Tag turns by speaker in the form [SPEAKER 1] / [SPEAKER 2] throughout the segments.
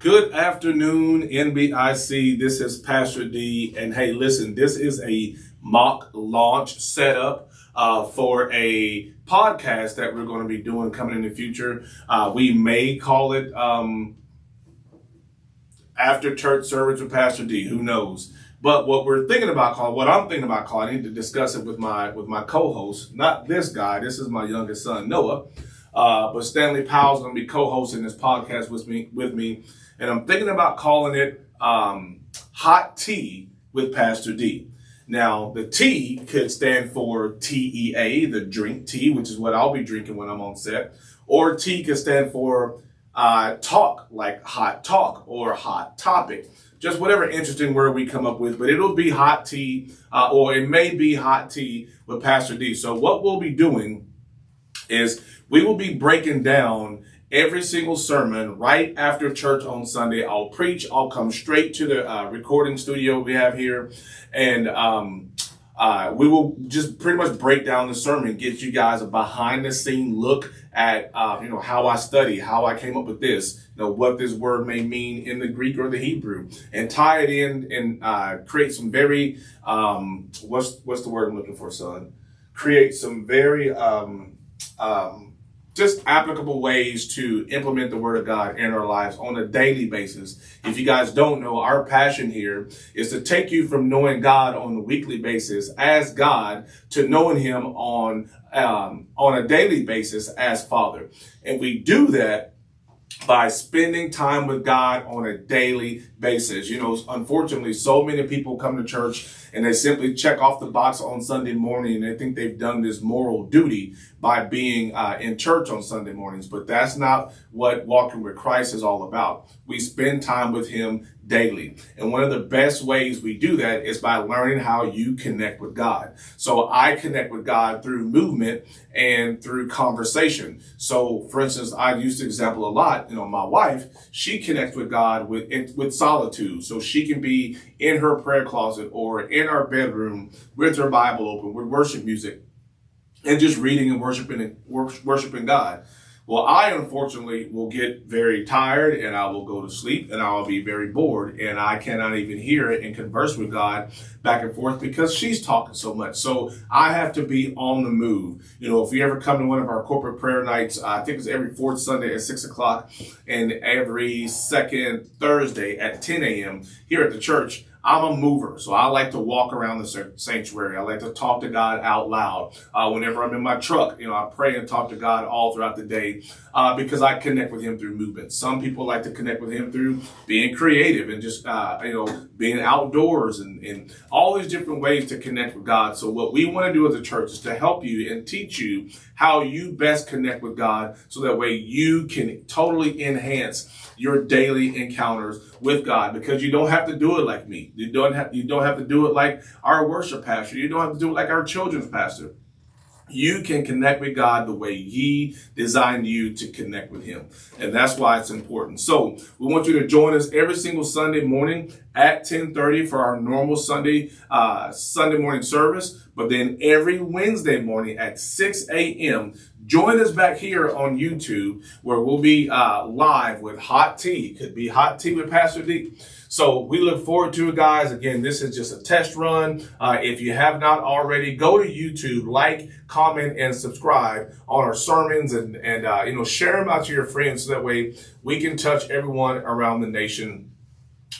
[SPEAKER 1] Good afternoon, NBIC. This is Pastor D. And hey, listen, this is a mock launch setup for a podcast that we're going to be doing coming in the future. We may call it After Church Service with Pastor D. Who knows? But what I'm thinking about calling, I need to discuss it with my co-host, not this guy. This is my youngest son, Noah. But Stanley Powell's going to be co-hosting this podcast with me. And I'm thinking about calling it Hot Tea with Pastor D. Now, the T could stand for TEA, the drink tea, which is what I'll be drinking when I'm on set. Or T could stand for talk, like hot talk or hot topic. Just whatever interesting word we come up with, but it'll be hot tea, or it may be hot tea with Pastor D. So what we'll be doing is we will be breaking down every single sermon right after church on Sunday. I'll preach. I'll come straight to the recording studio we have here, and we will just pretty much break down the sermon, get you guys a behind the scene look at how I study, how I came up with this, what this word may mean in the Greek or the Hebrew, and tie it in and create some very what's the word I'm looking for, son? Create some very just applicable ways to implement the Word of God in our lives on a daily basis. If you guys don't know, our passion here is to take you from knowing God on a weekly basis as God to knowing Him on a daily basis as Father. And we do that by spending time with God on a daily basis. Unfortunately, so many people come to church and they simply check off the box on Sunday morning and they think they've done this moral duty by being in church on Sunday mornings. But that's not what walking with Christ is all about. We spend time with Him daily. And one of the best ways we do that is by learning how you connect with God. So I connect with God through movement and through conversation. So for instance, I use the example a lot. My wife, she connects with God with solitude. So she can be in her prayer closet or in our bedroom with her Bible open, with worship music, and just reading and worshiping God. Well, I unfortunately will get very tired and I will go to sleep and I'll be very bored and I cannot even hear it and converse with God back and forth because she's talking so much. So I have to be on the move. If you ever come to one of our corporate prayer nights, I think it's every fourth Sunday at 6:00 and every second Thursday at 10 a.m. here at the church. I'm a mover, so I like to walk around the sanctuary. I like to talk to God out loud. Whenever I'm in my truck, I pray and talk to God all throughout the day because I connect with Him through movement. Some people like to connect with Him through being creative and just, being outdoors and all these different ways to connect with God. So what we want to do as a church is to help you and teach you how you best connect with God so that way you can totally enhance your daily encounters with God, because you don't have to do it like me. You don't have to do it like our worship pastor. You don't have to do it like our children's pastor. You can connect with God the way He designed you to connect with Him. And that's why it's important. So we want you to join us every single Sunday morning at 10:30 for our normal Sunday morning service. But then every Wednesday morning at 6 a.m., join us back here on YouTube where we'll be live with Hot Tea. Could be Hot Tea with Pastor D. So we look forward to it, guys. Again, this is just a test run. If you have not already, go to YouTube, like, comment, and subscribe on our sermons and share them out to your friends so that way we can touch everyone around the nation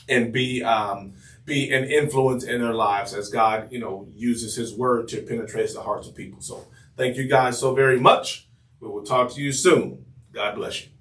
[SPEAKER 1] and be an influence in their lives as God, uses His word to penetrate the hearts of people. So thank you guys so very much. We will talk to you soon. God bless you.